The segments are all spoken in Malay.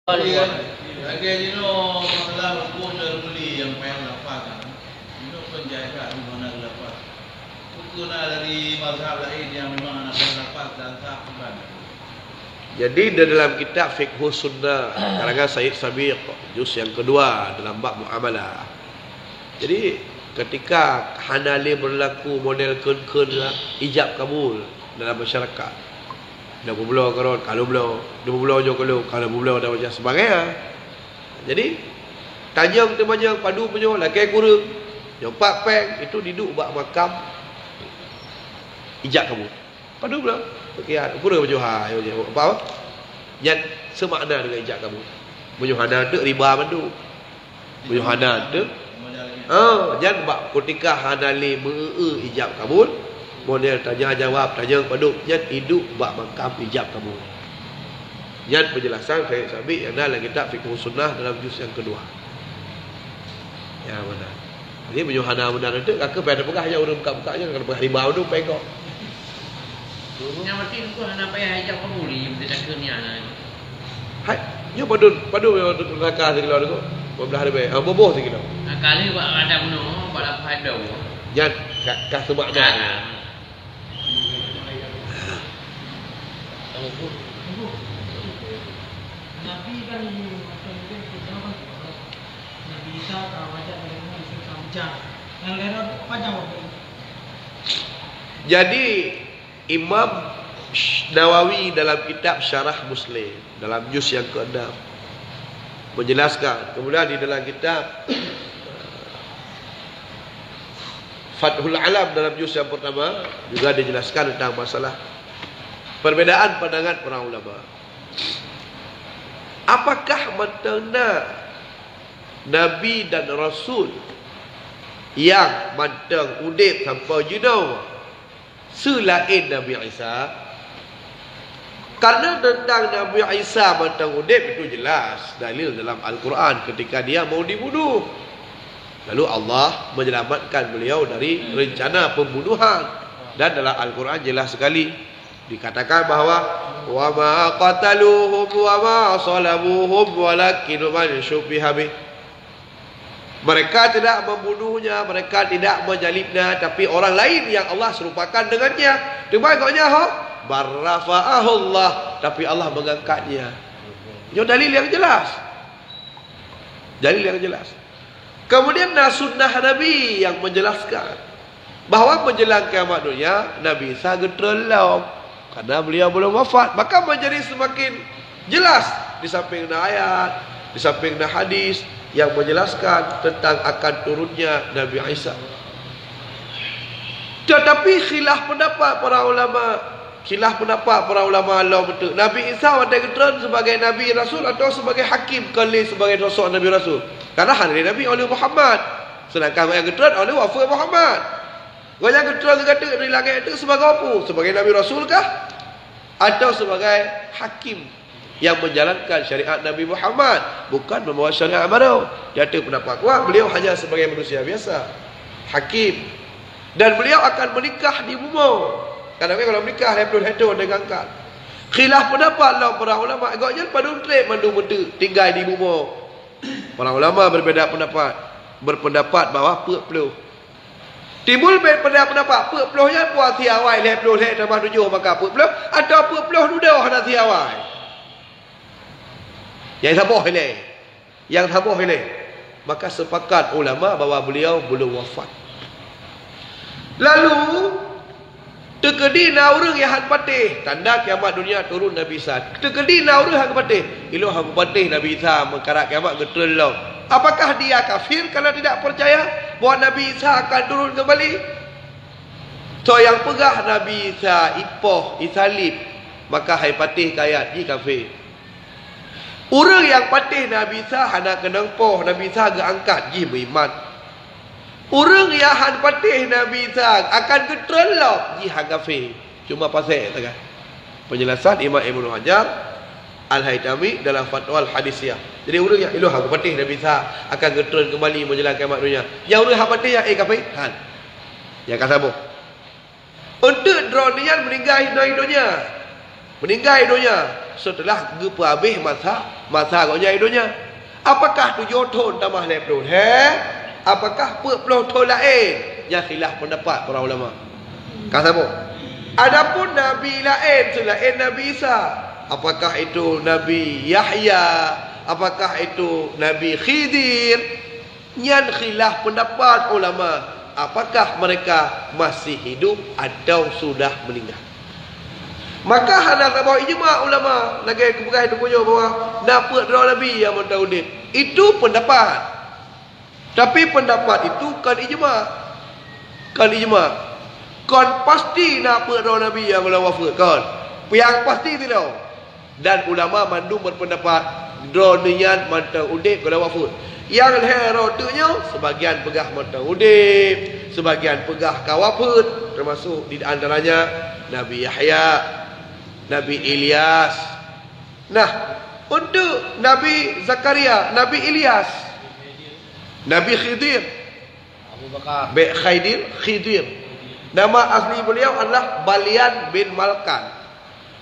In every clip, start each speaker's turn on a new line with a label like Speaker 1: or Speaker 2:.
Speaker 1: Lagi dino masalah hukum jual beli yang payah lapangan. Dino penjaga di mana dapat. Hukum dari mazhab lain yang memang anak pendapat dan tak benar.
Speaker 2: Jadi dalam kitab Fiqhus Sunnah karangan Sayyid Sabiq juz yang kedua dalam bab muamalah. Jadi ketika Hanali berlaku model kun-kun ijab kabul dalam masyarakat. Dah berbelah karon, kalau belah, dah berbelah je kalau berbelah dah macam sebagainya. Jadi tajam tu banyak padu punya laki kurang. Yang pak peng itu duduk bak makam ijab kabul. Padu belah. Okey, kurang baju ha apa? Yang semakna dengan ijab kabul. Baju hana tu riba mandu. Baju hana tu jangan bak ketika Hanali ijab kabul. Model tanya jawab, tanya paduk, yang hidup bak makam ijab kamu. Yang penjelasan saya sabit yang dalam kitab Fiqhus Sunnah dalam juz yang kedua. Ya benar. Jadi menyuhana benar itu kakak pada pegah aja orang buka-buka aja kalau pegah riba tu pegok.
Speaker 3: Yang mesti tu hana payah ijab kamu ni tidak kernia lah.
Speaker 2: Hai, nya padu yang neraka sekilo tu. Bebelah ada boboh sekilo.
Speaker 3: Kali buat ada meno, buat apa ada.
Speaker 2: Yang kah semakna.
Speaker 4: Nabi kan macam mungkin kita kan Nabi Isa wajah bagaimana Isa macam yang lain apa jawab?
Speaker 2: Jadi Imam Nawawi dalam kitab Syarah Muslim dalam juz yang ke-6 menjelaskan, kemudian di dalam kitab Fathul Alam dalam juz yang pertama juga dijelaskan tentang masalah perbedaan pandangan para ulama. Apakah mentena Nabi dan Rasul yang manteng udip sampai judau selain Nabi Isa? Karena tentang Nabi Isa manteng udip itu jelas dalil dalam Al-Quran ketika dia mau dibunuh. Lalu Allah menyelamatkan beliau dari rencana pembunuhan. Dan dalam Al-Quran jelas sekali dikatakan bahawa wa ma qataluhum wa ma salabuhum walakin man syubbiha bih. Mereka tidak membunuhnya, mereka tidak menyalibnya, tapi orang lain yang Allah serupakan dengannya. Demikiannya barrafa'ahu Allah, tapi Allah mengangkatnya. Itu dalil yang jelas. Dalil yang jelas. Kemudian sunnah Nabi yang menjelaskan bahawa menjelang kiamat dunia Nabi Isa geterlau karena beliau belum wafat, maka menjadi semakin jelas di samping ayat, di samping hadis yang menjelaskan tentang akan turunnya Nabi Isa. Tetapi khilaf pendapat para ulama Allah betul. Nabi Isa ada geteran sebagai Nabi Rasul atau sebagai hakim kali sebagai sosok Nabi Rasul. Karena hari Nabi oleh Muhammad, sedangkan yang geteran oleh wafat Muhammad. Yang geteran kata dari langit itu sebagai apa? Sebagai Nabi Rasul kah? Atau sebagai hakim yang menjalankan syariat Nabi Muhammad, bukan membawa syariat baru. Dia ada pendapat kuat, beliau hanya sebagai manusia biasa, hakim. Dan beliau akan menikah di bumi. Kadang-kadang kalau menikah lepon-lepon dia angkat. Khilaf pendapat lah para ulama. Agaknya pada trip mandu-mandu tinggal di bumi. Para ulama berbeza pendapat, berpendapat bahawa peluh. Timbul berbeza pendapat peluhnya puas tiawai lepon tambah 7 maka peluh atau peluh dudah nak tiawai. Yang sabuh ini. Yang sabuh ini. Maka sepakat ulama bahawa beliau belum wafat. Lalu tekedi na urang yang hak patih tanda kiamat dunia turun Nabi Isa. Tekedi na urang hak patih ilu hak patih Nabi Isa mengkarak kiamat geterlau. Apakah dia kafir kalau tidak percaya bahawa Nabi Isa akan turun kembali? So yang pegah Nabi Isa ipoh isalib maka hai patih kayat ji kafir. Orang yang patih Nabi Isa hana kenang poh Nabi Isa geangkat ji beriman. Orang yang han patih Nabi Isa akan geterlau ji kafir. Cuma pasal tak? Penjelasan Imam Ibnu Hajar Al-Haytami dalam Fatwa Al-Hadisiyah. Jadi orang yang iluh hak patih Nabi Isa akan geteran kembali menjelang kiamat dunia. Yang orang hak patih yang kafir han. Yang kata apa? Untuk dronian meninggal hidupnya. meninggal dunia setelah gepa habis masa agaknya dunia. Apakah 7 tahun tambah 20? Apakah 40 tahun lain? Yang khilaf pendapat para ulama. Kata apa? Adapun nabi lain selain Nabi Isa, apakah itu Nabi Yahya, apakah itu Nabi Khidir? Yang khilaf pendapat ulama, apakah mereka masih hidup atau sudah meninggal. Maka hendak bawa ijma ulama lagi kebukai itu punya bahawa dapat roh Nabi yang mentauhid. Itu pendapat. Tapi pendapat itu kan ijma. Kan ijma. Kan pasti dapat roh Nabi yang wafat kan. Yang pasti tidak. Dan ulama mandum berpendapat roh niat mentauhid kalau wafat. Yang herotunya sebagian pegah mentauhid, sebagian pegah kawafat, termasuk di antaranya Nabi Yahya, Nabi Ilyas. Nah, untuk Nabi Zakaria, Nabi Ilyas, Nabi Khidir,
Speaker 3: Abu Bakar,
Speaker 2: Khidir. Nama asli beliau adalah Balian bin Malkan.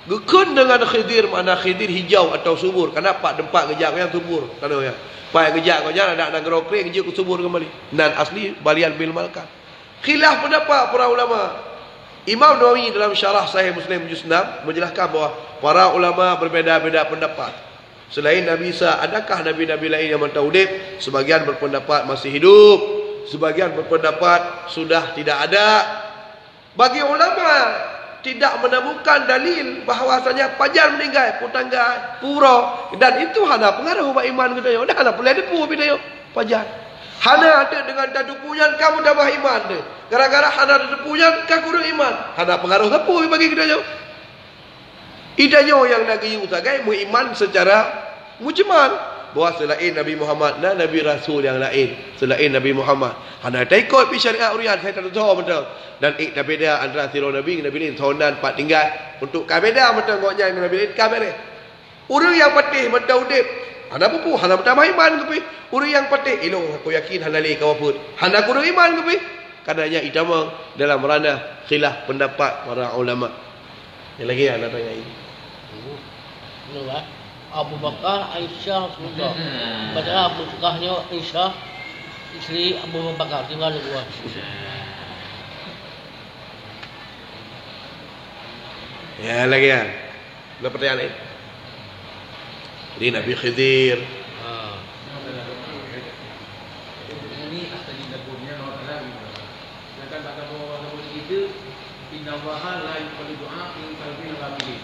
Speaker 2: Gekun dengan Khidir, mana Khidir hijau atau subur. Karena pak dempak gejak yang subur. Tahu ya? Pak gejak kau jangan ada negara kering gejak subur kembali. Dan asli Balian bin Malkan. Khilaf pendapat para ulama. Imam Nawawi dalam syarah Sahih Muslim juz 6 menjelaskan bahawa para ulama berbeza-beza pendapat. Selain Nabi Isa, adakah nabi-nabi lain yang mentauhid? Sebagian berpendapat masih hidup, sebagian berpendapat sudah tidak ada. Bagi ulama tidak menemukan dalil bahawasanya pajar meninggal putangga pura, dan itu hanya pengaruh bagi iman kita. Dah hanya boleh depu bidaya pajar. Hana ada dengan dadu punyan kamu tambah iman deh. Gara-gara hana dadu punyan kau kurang iman. Hana pengaruh tepu bagi kita jauh. Idanya yang lagi usagai mu iman secara mujmal bahawa selain Nabi Muhammad dan Nabi Rasul yang lain selain Nabi Muhammad. Hana tak ikut pi syariat Urian saya tak tahu betul. Dan ikut beda antara siro Nabi lain tahunan pak tinggal untuk kabeda betul ngoknya Nabi lain kabere. Orang yang patih mentauhid hana pupu hana bertambah iman ke pi. Orang yang patih ilmu aku yakin hana li kawaput. Hana kurang iman ke pi. Karenanya idama dalam ranah khilaf pendapat para ulama. Yang lagi nak tanya ini.
Speaker 3: Benar. Abu Bakar, Aisyah, Rasulullah. Padahal Abu Bakarnya Aisyah, isteri Abu Bakar, tinggal dua.
Speaker 2: Ya lagi ya. Ada pertanyaan lain? Jadi Nabi Khidir.
Speaker 5: Ini atas dapurnya Allah Taala. Sedangkan pada bawah itu inna Allaha la yuqbalu du'a in qalbin ghafirin.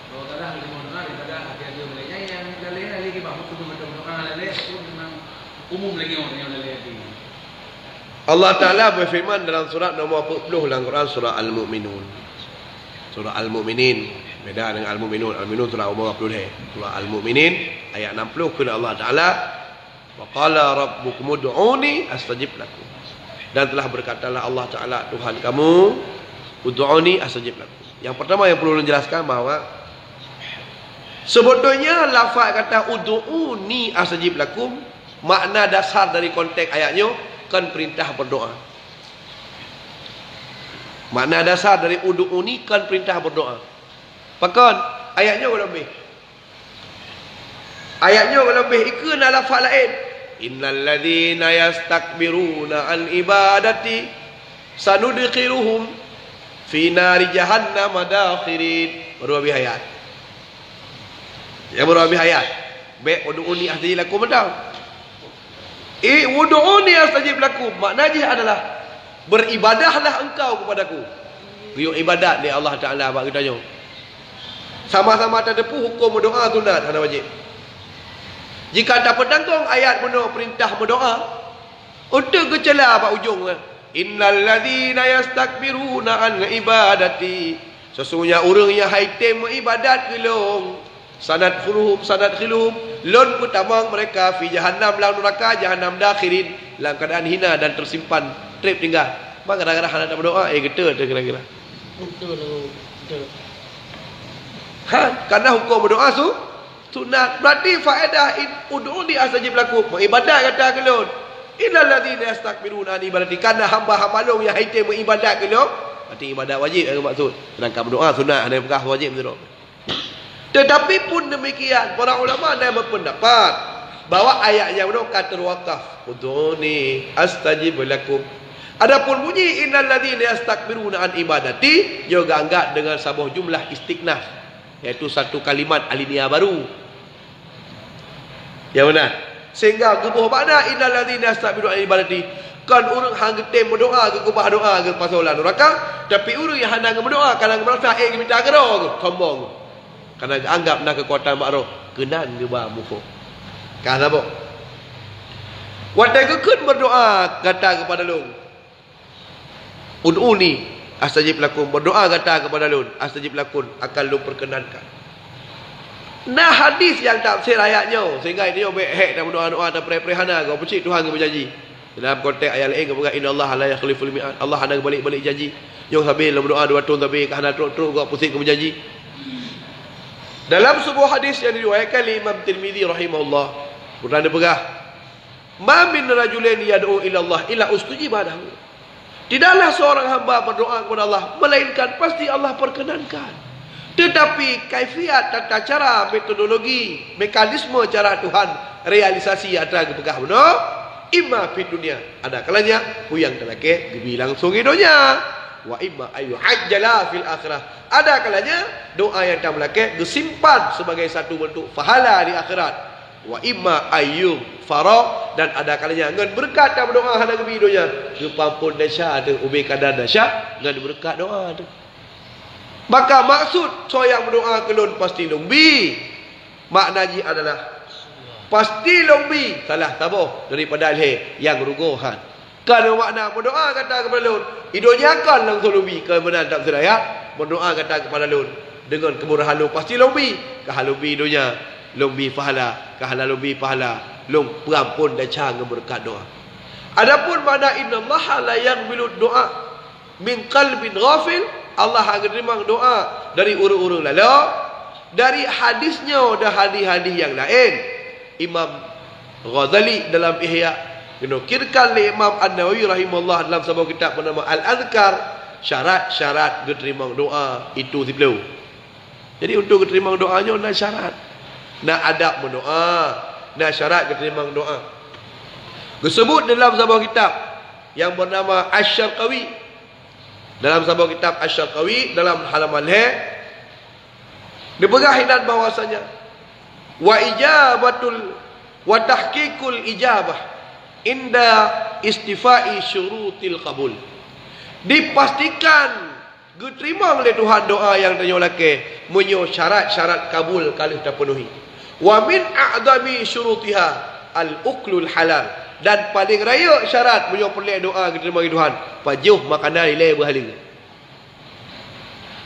Speaker 5: Allah Taala hanya mendengar daripada hati-hati mereka yang lain lagi bahawa itu doa lain itu memang umum lagi orang yang lain.
Speaker 2: Allah Ta'ala berfirman dalam surat nomor 40 dalam Quran, surah Al-Mu'minun. Surah Al-Mu'minin. Beda dengan Al-Mu'minun. Al-Mu'minun surah umur 40. Surah Al-Mu'minin ayat 60 kata Allah Ta'ala, wa qala rabbukum ud'uni astajib lakum. Dan telah berkatalah Allah Ta'ala, Tuhan kamu, ud'uni astajib lakum. Yang pertama yang perlu dijelaskan bahawa sebetulnya lafaz kata ud'uni astajib lakum, makna dasar dari konteks ayatnya kan perintah berdoa. Makna dasar dari ud'uni kan perintah berdoa. Pakan ayatnya lebih. Ayatnya lebih ikut lafaz lain. Innal ladzina yastakbiruna an ibadati sanudkhiluhum fi nari jahannam dakhirin. Berapa ayat? Ya berapa ayat? Baik ud'uni astajib lakum betul. Ud'uni astajib lakum maknanya adalah beribadahlah engkau kepadaku. Riuk ibadat ni Allah Taala bagi tanya. Sama-sama terdepu hukum berdoa sunat hana wajib. Jika dapat tanggung ayat benar perintah berdoa untuk kecela apa ujung innal ladzina yastakbiruna an ibadati, sesungguhnya orang yang haitem ibadat gelong sanad khuluhum lon putamang mereka fi jahannam lang neraka jahannam dakhirin lang keadaan hina dan tersimpan trip tinggal. Mak kadang-kadang hendak berdoa kita tu kira-kira.
Speaker 3: Betul.
Speaker 2: Karena hukum berdoa sunat. Berarti faedah ud'uni astajib lakum. Ibadat kata kelon. Innal ladzina yastakbiruna an ibadati, karena hamba-hamba long yang haitem ibadat kelon. Berarti ibadat wajib maksud. Sedangkan berdoa sunat ada bekas wajib betul. Tetapi pun demikian, para ulama ada yang berpendapat bahawa ayat yang menukar terwakaf. Udhuni astajib lakum. Adapun bunyi innal ladzina yastakbiruna an ibadati juga anggap dengan sebuah jumlah istiknaf, iaitu satu kalimat alinea baru. Yang benar. Sehingga gebuh makna innal ladzina yastakbiruna an ibadati, kan urang hang getem berdoa ke kubah doa ke pasal neraka, tapi urang yang hendak berdoa kalau merasa minta gero sombong. Karena anggap nak kekuatan makruh kenan ke ba muka. Kan apa? Watai kekun berdoa kata kepada lu. Ud'uni astajib lakum, berdoa kata kepada lu astajib lakum, akan lu perkenankan. Nah hadis yang tafsir ayatnya sehingga dia baik dan berdoa-doa dan perihana kau percik Tuhan kau berjanji. Dalam konteks ayat lain kau berkata innallaha la yakhliful mi'ad. Allah hendak balik-balik janji. Yang sambil berdoa 2 tahun tapi hendak teruk-teruk kau pusing kau berjanji. Dalam sebuah hadis yang diriwayatkan oleh Imam Tirmizi rahimahullah, pernah pegah, "Ma min rajulin yad'u ila Allah illa ustujiba lahu." Tidaklah seorang hamba berdoa kepada Allah melainkan pasti Allah perkenankan. Tetapi kaifiat, tata cara, metodologi, mekanisme cara Tuhan realisasi ada kepegah benar. Imma fi dunia, ada kalanya huyang telake gebi langsung hidunya. Wa imma ayu ajjala fil akhirah, ada kalanya doa yang tak melake disimpan sebagai satu bentuk pahala di akhirat. Wa imma ayu farah, dan ada kalanya ngan berkat dalam doa hendak gebi hidunya kepampun dahsyat tu ubi kadar dahsyat ngan berkat doa tu. Maka maksud soyang berdoa kelun pasti lumbi, maknanya adalah pasti lumbi salah tabuh daripada alih yang ruguhan. Kalau makna berdoa kata kepada Lun, hidupnya akan langsung lumbi. Kebenaran tak seraya, berdoa kata kepada Lun, dengan kemurahan Lun pasti lumbi. Kahal lumbi hidupnya, lumbi pahala. Kahal lumbi pahala, Lun perampun dan cara berkat doa. Adapun makna innallaha la yaqbilu doa min qalbin ghafil, Allah akan terima doa dari urung-urung lalu. Dari hadisnya dan hadis-hadis yang lain, Imam Ghazali dalam Ihya dinukilkan oleh Imam An-Nawawi rahimahullah dalam sebuah kitab bernama Al-Azkar, syarat-syarat diterima doa itu sebelum. Jadi untuk diterima doanya ada syarat. Nak adab berdoa, nak syarat diterima doa. Disebut dalam sebuah kitab yang bernama Asy-Syarqawi. Dalam sebuah kitab Asy-Syarqawi dalam halaman dipegahinan bahwasanya wa ijabatul wa tahqiqul ijabah inda istifai syurutil qabul. Dipastikan diterima oleh Tuhan doa yang tanya laki menyo syarat-syarat kabul kalau terpenuhi. Wa min a'zami syurutiha al-uklul halal, dan paling raya syarat menyo pelih doa diterima oleh Tuhan pajuh makanan nilai berhala.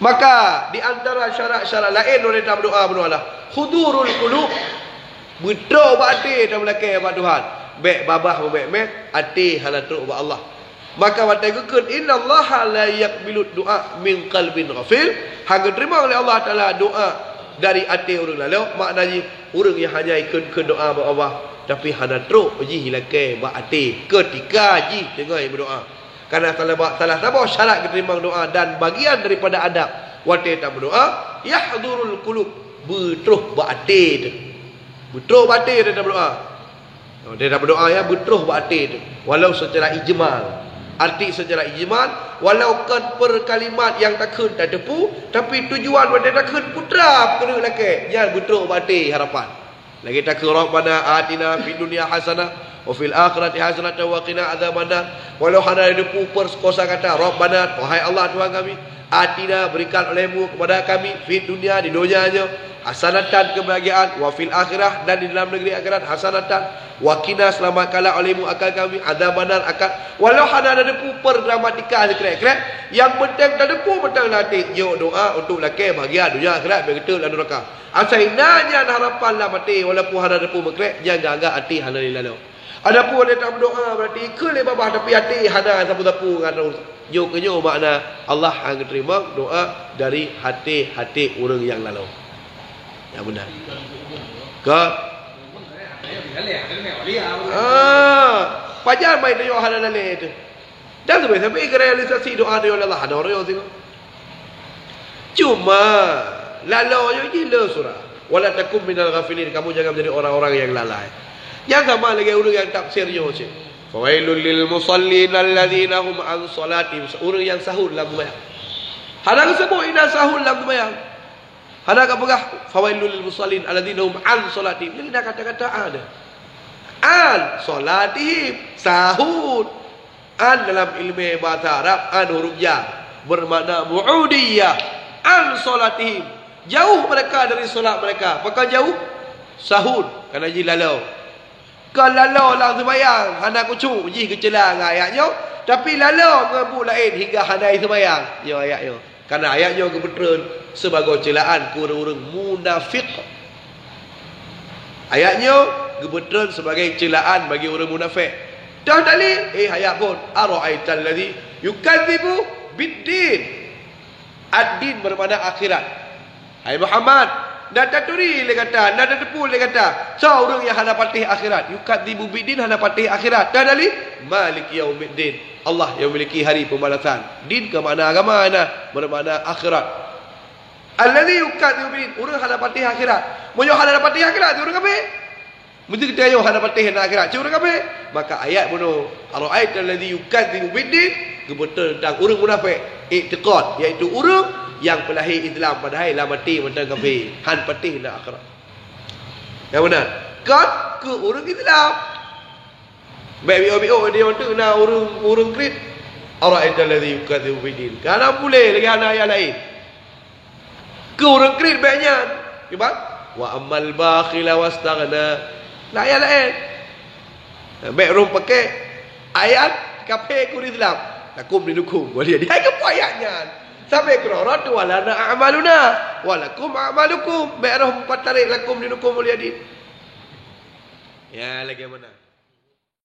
Speaker 2: Maka di antara syarat-syarat lain oleh dalam doa berdoalah hudurul qulub, betul batin dalam laki kepada Tuhan. Baik babah baik hati halatruk kepada Allah. Maka watai kekun innallaha la yaqbilu du'a min qalbin ghafil, hang terima oleh Allah Taala doa dari hati orang lalu. Maknanya orang yang hanya ikut ke doa kepada Allah tapi halatruk ji hilake ba hati ketika ji dengar berdoa. Karena salah satu syarat diterima doa dan bagian daripada adab watai tak berdoa yahdurul qulub, betul ba hati, betul batin dalam berdoa. Dia dah berdoa ya betul berarti itu. Walau secara ijmal. Arti secara ijmal, walau kan per kalimat yang takkan tak tepu, tapi tujuan pada takkan putra kena lagi. Ya betul berarti harapan. Lagi takkan Rabbana atina fid dunya hasanah wa fil akhirati hasanah wa qina adzabannar. Walau hana depu per kosa kata Rabbana, wahai Allah Tuhan kami, atina berikan olehmu kepada kami fid dunya di dunianya hasanatan kebahagiaan, wa fil akhirah dan di dalam negeri akhirat hasanatan, wa qina selamatkanlah olehmu akan kami adzabannar akan. Walau ada depu per gramatika sekret-sekret, yang penting tak depu betul nanti yo doa untuk laki bahagia dunia akhirat begitu dan neraka. Asainanya harapan lah mati walaupun ada depu sekret jangan agak hati halal lalu. Ada pun dia tak berdoa berarti ke le babah tapi hati hada sapu-sapu ngana yo kenyo makna Allah akan terima doa dari hati-hati orang yang lalu. Yang benar. Ke pajar main doa halal itu. Dan sampai ke realisasi doa dari Allah ada orang tengok. Cuma Lalainya gila surah. Wala takum minal ghafilin. Kamu jangan menjadi orang-orang yang lalai. Yang sama lagi orang yang tafsirnya cik. Fawailul lil musallin alladzina hum an salatihim. Orang yang sahur dalam sembahyang. Hadang sebut ina sahur dalam sembahyang. Hadang apakah? Fawailul lil musallin alladzina hum an salatihim. Ini dah kata-kata ada. An salatihim, sahur. An dalam ilmu bahasa Arab, an huruf ya bermakna mu'udiyah. An salatihim, jauh mereka dari solat mereka. Apakah jauh? Sahur. Kerana ji lalau. Kalau lalau lang sembahyang, hana kucuk ji kecelang ayatnya. Tapi lalau mengebut lain hingga handai sembahyang. Ya ayatnya. Kerana ayatnya kebetulan sebagai celaan ke orang-orang munafik. Ayatnya kebetulan sebagai celaan bagi orang munafik. Dah dalil ayat pun ara'aital ladzi yukadzibu biddin. Ad-din bermakna akhirat. Hai Muhammad, dah taturi le kata, dah tepu le kata. So orang yang hana patih akhirat, yukadzibu biddin hana patih akhirat. Dah dalil Malik yaumiddin. Allah yang memiliki hari pembalasan. Din ke makna agama ana bermakna akhirat. Alladzi yukadzibu biddin, orang hana patih akhirat. Mo yo hana patih akhirat orang kafir. Mesti kita yo hana patih nak akhirat. Cuma kafir. Maka ayat bunuh ara'aital ladzi yukadzibu biddin kebetul tentang orang munafik i'tiqad, iaitu orang yang pelahir Islam padahal lah mati macam kafir. Han patih nak akhirat. Yang benar. Kan ke orang Islam. Baik bio dia untuk nak orang krit. Ara'aital ladzi yukadzibu biddin. Karena boleh lagi hana ayat lain. Ke orang krit baiknya. Sebab wa ammal bakhila wastaghna. Nah ayat lain. Baik orang pakai ayat kafir ke Islam. Lakum dinukum. Boleh dia ke ayatnya. Sampai qira'at walana a'maluna walakum a'malukum. Baik orang empat tarik lakum dinukum boleh dia. Ya lagi mana?